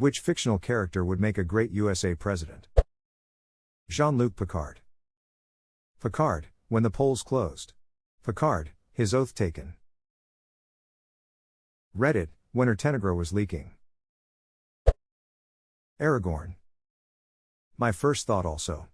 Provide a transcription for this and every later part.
Which fictional character would make a great USA president? Jean-Luc Picard. Picard, when the polls closed. Picard, his oath taken. Reddit, when her Tenegra was leaking. Aragorn. My first thought also.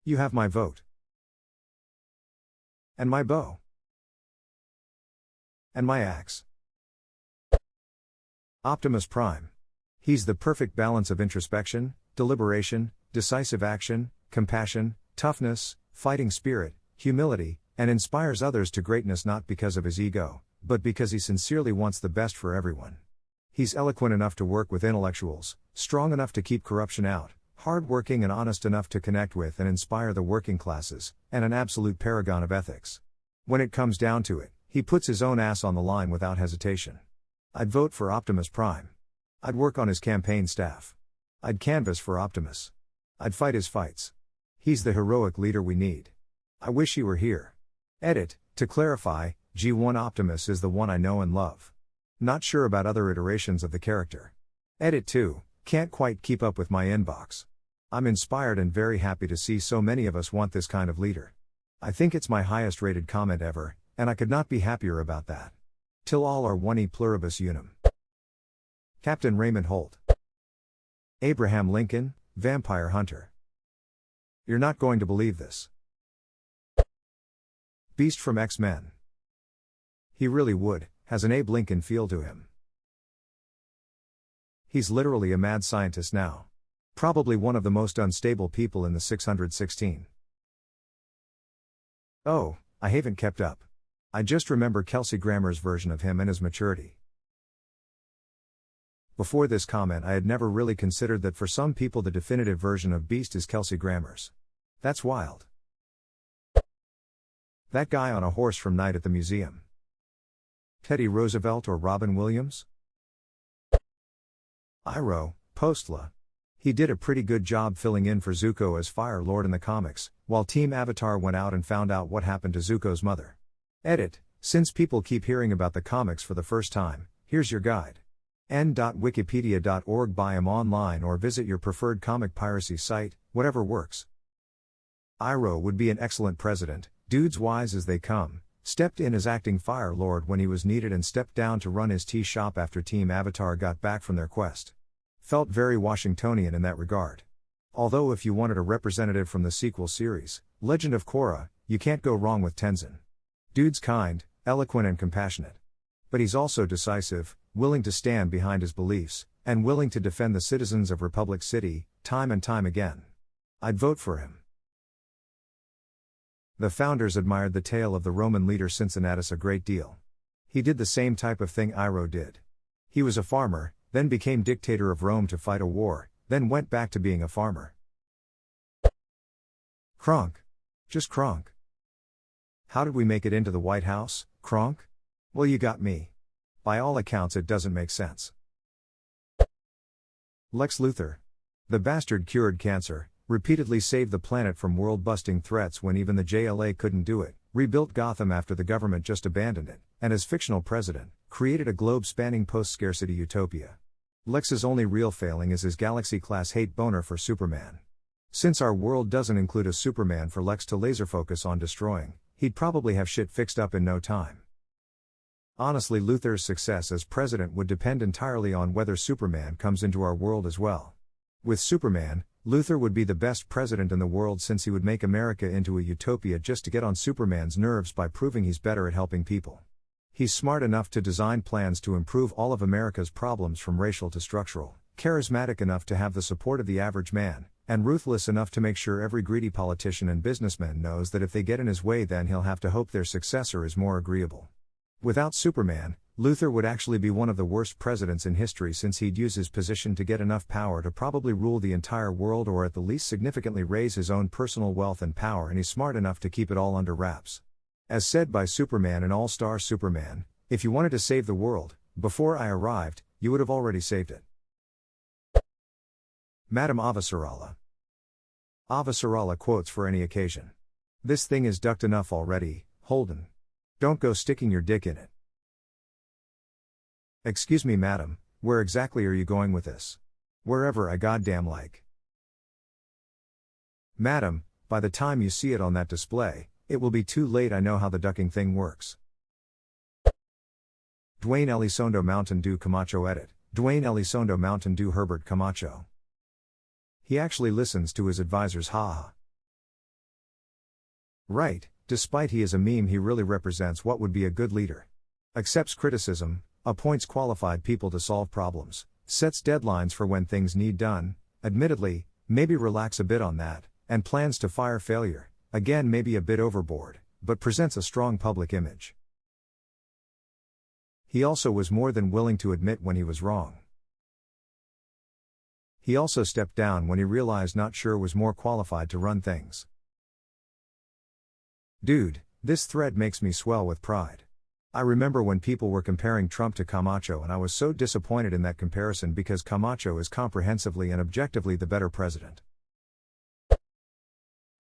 You have my vote. And my bow. And my axe. Optimus Prime. He's the perfect balance of introspection, deliberation, decisive action, compassion, toughness, fighting spirit, humility, and inspires others to greatness not because of his ego, but because he sincerely wants the best for everyone. He's eloquent enough to work with intellectuals, strong enough to keep corruption out, hardworking and honest enough to connect with and inspire the working classes, and an absolute paragon of ethics. When it comes down to it, he puts his own ass on the line without hesitation. I'd vote for Optimus Prime. I'd work on his campaign staff. I'd canvass for Optimus. I'd fight his fights. He's the heroic leader we need. I wish he were here. Edit, to clarify, G1 Optimus is the one I know and love. Not sure about other iterations of the character. Edit 2, can't quite keep up with my inbox. I'm inspired and very happy to see so many of us want this kind of leader. I think it's my highest rated comment ever, and I could not be happier about that. Till all are one e pluribus unum. Captain Raymond Holt. Abraham Lincoln, Vampire Hunter. You're not going to believe this. Beast from X-Men. He really would, has an Abe Lincoln feel to him. He's literally a mad scientist now. Probably one of the most unstable people in the 616. Oh, I haven't kept up. I just remember Kelsey Grammer's version of him and his maturity. Before this comment I had never really considered that for some people the definitive version of Beast is Kelsey Grammer's. That's wild. That guy on a horse from Night at the Museum. Teddy Roosevelt or Robin Williams? Iroh, Postla. He did a pretty good job filling in for Zuko as Fire Lord in the comics, while Team Avatar went out and found out what happened to Zuko's mother. Edit, since people keep hearing about the comics for the first time, here's your guide. n.wikipedia.org. Buy 'em online or visit your preferred comic piracy site, whatever works. Iroh would be an excellent president, dudes wise as they come, stepped in as acting Fire Lord when he was needed and stepped down to run his tea shop after Team Avatar got back from their quest. Felt very Washingtonian in that regard. Although if you wanted a representative from the sequel series, Legend of Korra, you can't go wrong with Tenzin. Dude's kind, eloquent and compassionate. But he's also decisive, willing to stand behind his beliefs, and willing to defend the citizens of Republic City, time and time again. I'd vote for him. The founders admired the tale of the Roman leader Cincinnatus a great deal. He did the same type of thing Iroh did. He was a farmer, then became dictator of Rome to fight a war, then went back to being a farmer. Kronk. Just Kronk. How did we make it into the White House, Kronk? Well, you got me. By all accounts it doesn't make sense. Lex Luthor. The bastard cured cancer, repeatedly saved the planet from world-busting threats when even the JLA couldn't do it, rebuilt Gotham after the government just abandoned it, and as fictional president, created a globe-spanning post-scarcity utopia. Lex's only real failing is his galaxy-class hate boner for Superman. Since our world doesn't include a Superman for Lex to laser focus on destroying, he'd probably have shit fixed up in no time. Honestly, Luthor's success as president would depend entirely on whether Superman comes into our world as well. With Superman, Luthor would be the best president in the world since he would make America into a utopia just to get on Superman's nerves by proving he's better at helping people. He's smart enough to design plans to improve all of America's problems from racial to structural, charismatic enough to have the support of the average man, and ruthless enough to make sure every greedy politician and businessman knows that if they get in his way then he'll have to hope their successor is more agreeable. Without Superman, Luthor would actually be one of the worst presidents in history since he'd use his position to get enough power to probably rule the entire world or at the least significantly raise his own personal wealth and power, and he's smart enough to keep it all under wraps. As said by Superman in All-Star Superman, if you wanted to save the world, before I arrived, you would have already saved it. Madame Avasarala. Avasarala quotes for any occasion. This thing is ducked enough already, Holden. Don't go sticking your dick in it. Excuse me, madam, where exactly are you going with this? Wherever I goddamn like. Madam, by the time you see it on that display, it will be too late. I know how the ducking thing works. Dwayne Elizondo Mountain Dew Camacho edit. Dwayne Elizondo Mountain Dew Herbert Camacho. He actually listens to his advisors, haha. Right, despite he is a meme, he really represents what would be a good leader. Accepts criticism, appoints qualified people to solve problems, sets deadlines for when things need done, admittedly, maybe relax a bit on that, and plans to fire failure, again maybe a bit overboard, but presents a strong public image. He also was more than willing to admit when he was wrong. He also stepped down when he realized not sure was more qualified to run things. Dude, this thread makes me swell with pride. I remember when people were comparing Trump to Camacho, and I was so disappointed in that comparison because Camacho is comprehensively and objectively the better president.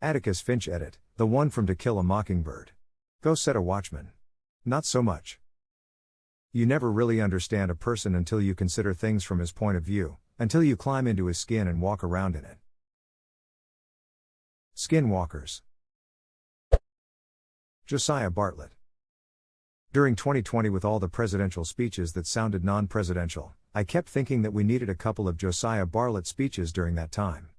Atticus Finch edit, the one from To Kill a Mockingbird. Go set a watchman. Not so much. You never really understand a person until you consider things from his point of view, until you climb into his skin and walk around in it. Skinwalkers. Josiah Bartlett. During 2020, with all the presidential speeches that sounded non-presidential, I kept thinking that we needed a couple of Josiah Bartlett speeches during that time.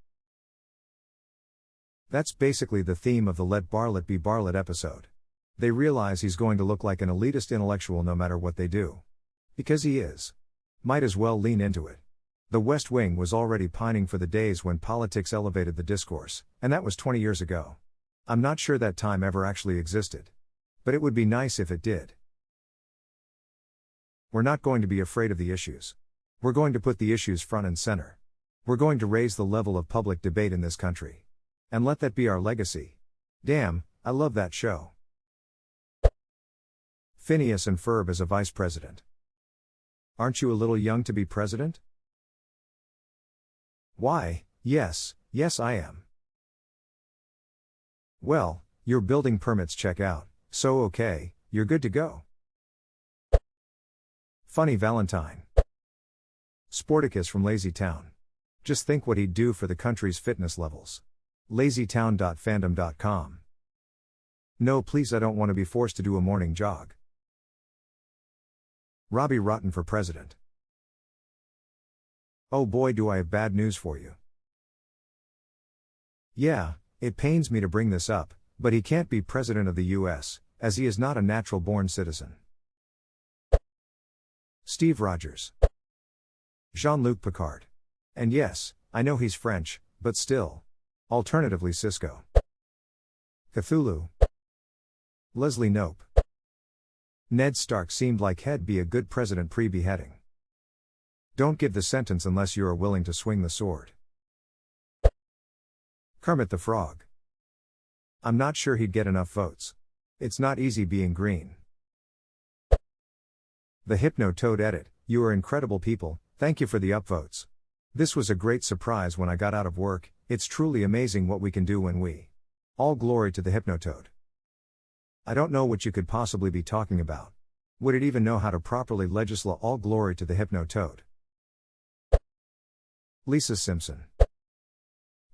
That's basically the theme of the Let Bartlett Be Bartlett episode. They realize he's going to look like an elitist intellectual no matter what they do. Because he is. Might as well lean into it. The West Wing was already pining for the days when politics elevated the discourse, and that was 20 years ago. I'm not sure that time ever actually existed. But it would be nice if it did. We're not going to be afraid of the issues. We're going to put the issues front and center. We're going to raise the level of public debate in this country. And let that be our legacy. Damn, I love that show. Phineas and Ferb as a vice president. Aren't you a little young to be president? Why, yes I am. Well, your building permits check out, so okay, you're good to go. Funny Valentine. Sporticus from Lazy Town. Just think what he'd do for the country's fitness levels. lazytown.fandom.com. No, please, I don't want to be forced to do a morning jog. Robbie Rotten for president. Oh boy, do I have bad news for you. Yeah, it pains me to bring this up, but he can't be president of the US, as he is not a natural-born citizen. Steve Rogers. Jean-Luc Picard. And yes, I know he's French, but still. Alternatively Cisco. Cthulhu. Leslie Knope. Ned Stark seemed like he'd be a good president pre-beheading. Don't give the sentence unless you are willing to swing the sword. Kermit the Frog. I'm not sure he'd get enough votes. It's not easy being green. The Hypno-Toad edit, you are incredible people, thank you for the upvotes. This was a great surprise when I got out of work, it's truly amazing what we can do when we. All glory to the Hypno-Toad. I don't know what you could possibly be talking about. Would it even know how to properly legislate? All glory to the Hypno-Toad. Lisa Simpson.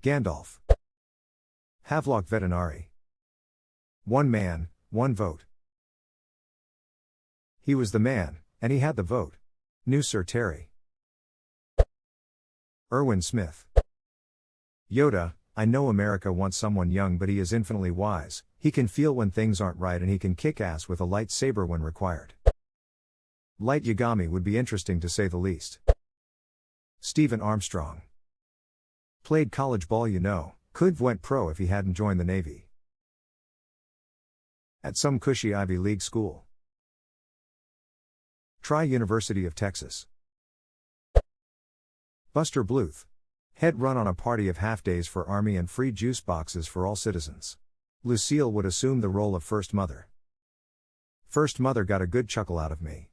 Gandalf. Havelock Veterinary. One man, one vote. He was the man, and he had the vote. New Sir Terry. Erwin Smith. Yoda, I know America wants someone young, but he is infinitely wise. He can feel when things aren't right and he can kick ass with a lightsaber when required. Light Yagami would be interesting to say the least. Stephen Armstrong. Played college ball, you know, could've went pro if he hadn't joined the Navy. At some cushy Ivy League school. Try University of Texas. Buster Bluth. Head run on a party of half-days for Army and free juice boxes for all citizens. Lucille would assume the role of First Mother. First Mother got a good chuckle out of me.